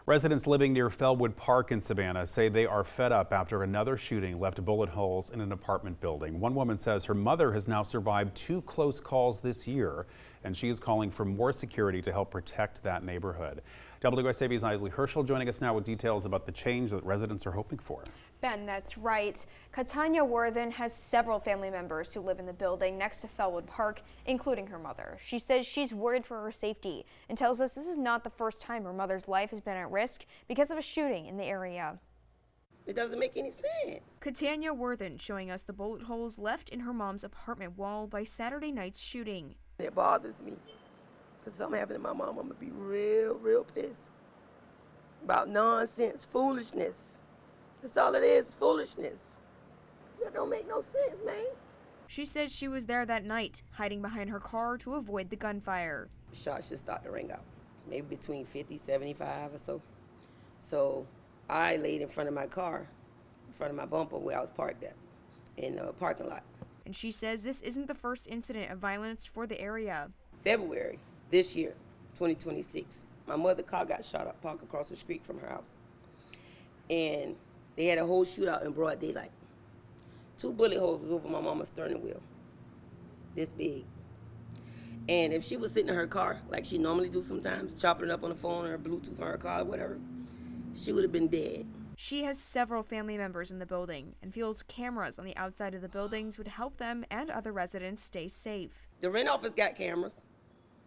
Residents living near Fellwood Park in Savannah say they are fed up after another shooting left bullet holes in an apartment building. One woman says her mother has now survived 2 close calls this year, and she is calling for more security to help protect that neighborhood. WSAV's Isley Herschel joining us now with details about the change that residents are hoping for. Ben, that's right. Katanya Worthen has several family members who live in the building next to Fellwood Park, including her mother. She says she's worried for her safety and tells us this is not the first time her mother's life has been at risk because of a shooting in the area. It doesn't make any sense. Katanya Worthen showing us the bullet holes left in her mom's apartment wall by Saturday night's shooting. It bothers me because something happened to my mom. I'm going to be real pissed about nonsense, foolishness. That's all it is, foolishness. That don't make no sense, man. She says she was there that night, hiding behind her car to avoid the gunfire. Shots just started to ring out, maybe between 50, 75 or so. So I laid in front of my car, in front of my bumper where I was parked at, in the parking lot. And she says this isn't the first incident of violence for the area. February this year, 2026, my mother's car got shot up parked across the street from her house. And they had a whole shootout in broad daylight. 2 bullet holes was over my mama's steering wheel, this big. And if she was sitting in her car, like she normally do sometimes, chopping it up on the phone or Bluetooth on her car or whatever, she would have been dead. She has several family members in the building and feels cameras on the outside of the buildings would help them and other residents stay safe. The rent office got cameras,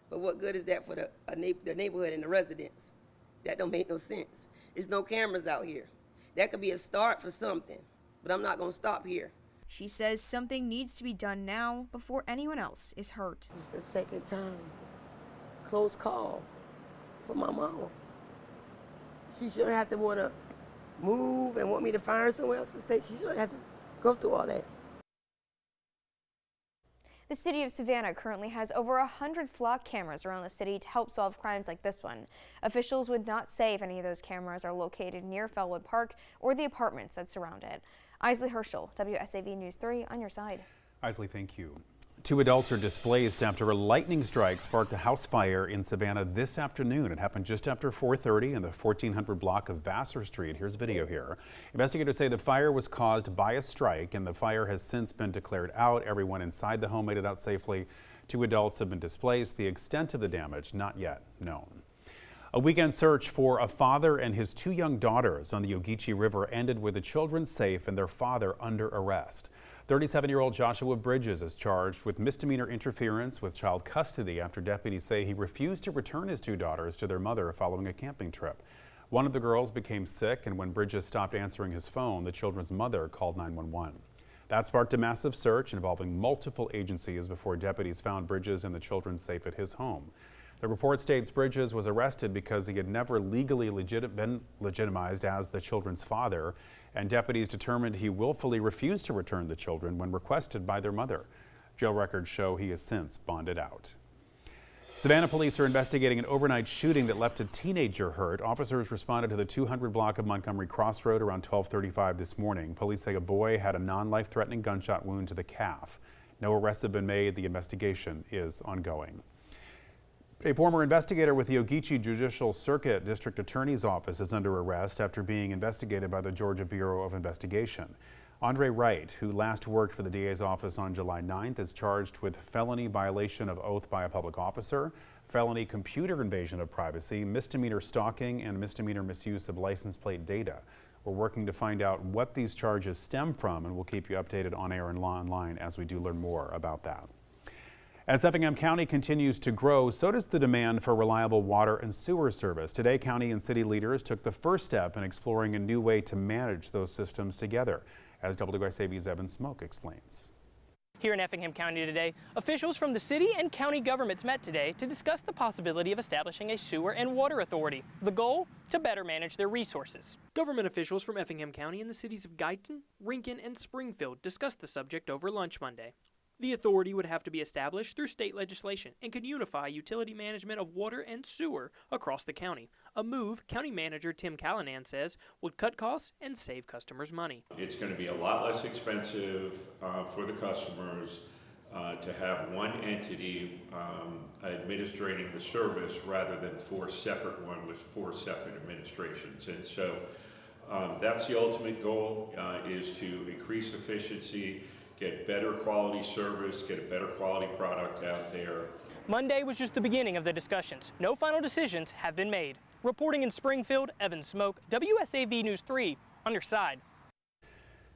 but what good is that for the neighborhood and the residents? That don't make no sense. There's no cameras out here. That could be a start for something, but I'm not going to stop here. She says something needs to be done now before anyone else is hurt. It's the second time. Close call for my mama. She shouldn't have to want to move and want me to find her somewhere else to stay. She shouldn't have to go through all that. The city of Savannah currently has over 100 flock cameras around the city to help solve crimes like this one. Officials would not say if any of those cameras are located near Fellwood Park or the apartments that surround it. Isley Herschel, WSAV News 3 on your side. Isley, thank you. 2 adults are displaced after a lightning strike sparked a house fire in Savannah this afternoon. It happened just after 4:30 in the 1400 block of Vassar Street. Here's video here. Investigators say the fire was caused by a strike and the fire has since been declared out. Everyone inside the home made it out safely. 2 adults have been displaced. The extent of the damage not yet known. A weekend search for a father and his 2 young daughters on the Ogeechee River ended with the children safe and their father under arrest. 37-year-old Joshua Bridges is charged with misdemeanor interference with child custody after deputies say he refused to return his 2 daughters to their mother following a camping trip. One of the girls became sick, and when Bridges stopped answering his phone, the children's mother called 911. That sparked a massive search involving multiple agencies before deputies found Bridges and the children safe at his home. The report states Bridges was arrested because he had never legally been legitimized as the children's father, and deputies determined he willfully refused to return the children when requested by their mother. Jail records show he has since bonded out. Savannah police are investigating an overnight shooting that left a teenager hurt. Officers responded to the 200 block of Montgomery Crossroad around 12:35 this morning. Police say a boy had a non-life-threatening gunshot wound to the calf. No arrests have been made. The investigation is ongoing. A former investigator with the Ogeechee Judicial Circuit District Attorney's Office is under arrest after being investigated by the Georgia Bureau of Investigation. Andre Wright, who last worked for the DA's office on July 9th, is charged with felony violation of oath by a public officer, felony computer invasion of privacy, misdemeanor stalking, and misdemeanor misuse of license plate data. We're working to find out what these charges stem from, and we'll keep you updated on air and online as we do learn more about that. As Effingham County continues to grow, so does the demand for reliable water and sewer service. Today, county and city leaders took the first step in exploring a new way to manage those systems together, as WSAV's Evan Smoke explains. Here in Effingham County today, officials from the city and county governments met today to discuss the possibility of establishing a sewer and water authority. The goal? To better manage their resources. Government officials from Effingham County and the cities of Guyton, Rincon, and Springfield discussed the subject over lunch Monday. The authority would have to be established through state legislation and could unify utility management of water and sewer across the county. A move County Manager Tim Callanan says would cut costs and save customers money. It's going to be a lot less expensive for the customers. to have one entity administrating the service rather than 4 separate ones with 4 separate administrations. And so that's the ultimate goal, is to increase efficiency, get better quality service, get a better quality product out there. Monday was just the beginning of the discussions. No final decisions have been made. Reporting in Springfield, Evan Smoke, WSAV News 3, on your side.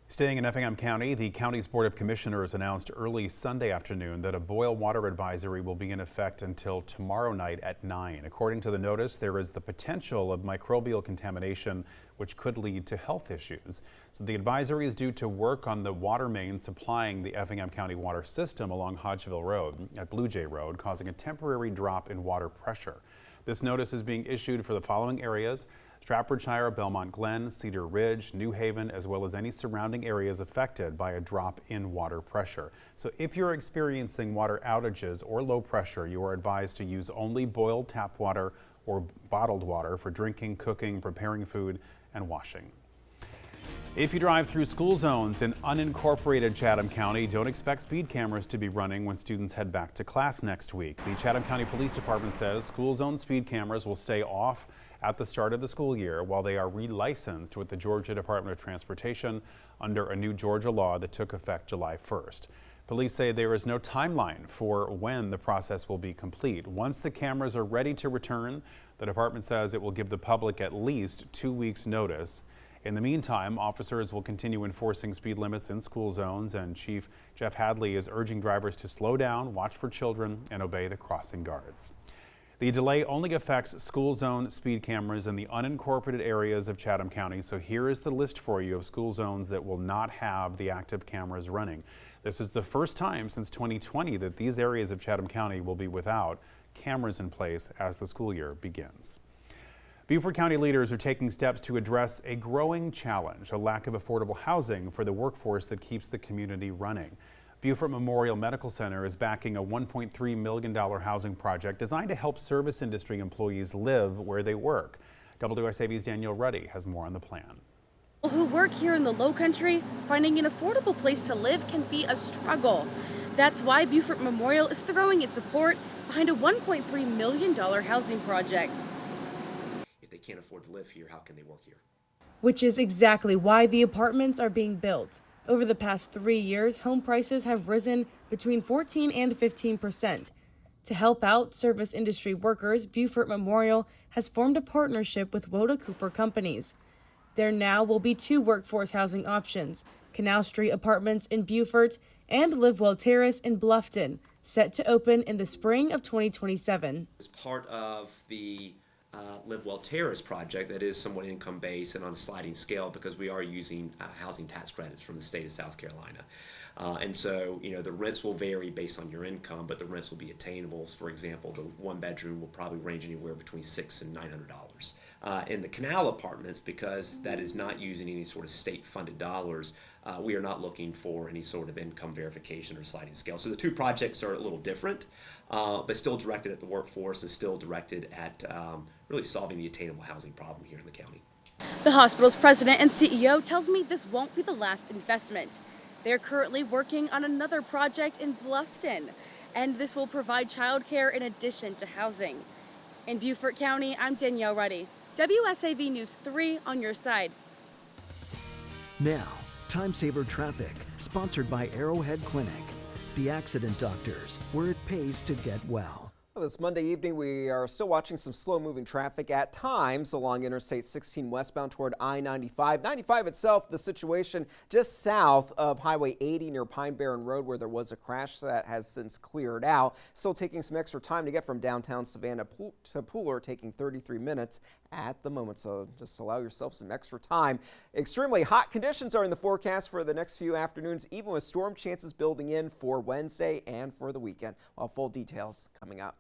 Staying in Effingham County, the county's Board of Commissioners announced early Sunday afternoon that a boil water advisory will be in effect until tomorrow night at 9. According to the notice, there is the potential of microbial contamination, which could lead to health issues. So the advisory is due to work on the water main supplying the Effingham County water system along Hodgeville Road at Blue Jay Road, causing a temporary drop in water pressure. This notice is being issued for the following areas: Staffordshire, Belmont Glen, Cedar Ridge, New Haven, as well as any surrounding areas affected by a drop in water pressure. So if you're experiencing water outages or low pressure, you are advised to use only boiled tap water or bottled water for drinking, cooking, preparing food, and washing. If you drive through school zones in unincorporated Chatham County, don't expect speed cameras to be running when students head back to class next week. The Chatham County Police Department says school zone speed cameras will stay off at the start of the school year while they are relicensed with the Georgia Department of Transportation under a new Georgia law that took effect July 1st. Police say there is no timeline for when the process will be complete. Once the cameras are ready to return, the department says it will give the public at least 2 weeks notice. In the meantime, officers will continue enforcing speed limits in school zones, and Chief Jeff Hadley is urging drivers to slow down, watch for children, and obey the crossing guards. The delay only affects school zone speed cameras in the unincorporated areas of Chatham County, so here is the list for you of school zones that will not have the active cameras running. This is the first time since 2020 that these areas of Chatham County will be without cameras in place as the school year begins. Beaufort County leaders are taking steps to address a growing challenge, a lack of affordable housing for the workforce that keeps the community running. Beaufort Memorial Medical Center is backing a $1.3 million housing project designed to help service industry employees live where they work. WSAV's Danielle Ruddy has more on the plan. Who work here in the Lowcountry, finding an affordable place to live can be a struggle. That's why Beaufort Memorial is throwing its support behind a $1.3 million housing project. If they can't afford to live here, how can they work here? Which is exactly why the apartments are being built. Over the past 3 years, home prices have risen between 14 and 15%. To help out service industry workers, Beaufort Memorial has formed a partnership with Woda Cooper Companies. There now will be 2 workforce housing options: Canal Street Apartments in Beaufort and Livewell Terrace in Bluffton, set to open in the spring of 2027. As part of the Livewell Terrace project, that is somewhat income-based and on a sliding scale because we are using housing tax credits from the state of South Carolina. And so, the rents will vary based on your income, but the rents will be attainable. For example, the 1-bedroom will probably range anywhere between $600 and $900. In the Canal Apartments, because that is not using any sort of state-funded dollars, we are not looking for any sort of income verification or sliding scale. So the 2 projects are a little different, but still directed at the workforce and still directed at really solving the attainable housing problem here in the county. The hospital's president and CEO tells me this won't be the last investment. They're currently working on another project in Bluffton, and this will provide childcare in addition to housing. In Beaufort County, I'm Danielle Ruddy, WSAV News 3 on your side. Now, Time Saver Traffic, sponsored by Arrowhead Clinic, the accident doctors, where it pays to get well. Well, this Monday evening, we are still watching some slow-moving traffic at times along Interstate 16 westbound toward I-95. 95 itself, the situation just south of Highway 80 near Pine Barren Road, where there was a crash that has since cleared out. Still taking some extra time to get from downtown Savannah to Pooler, taking 33 minutes at the moment, so just allow yourself some extra time. Extremely hot conditions are in the forecast for the next few afternoons, even with storm chances building in for Wednesday and for the weekend. Well, full details coming up.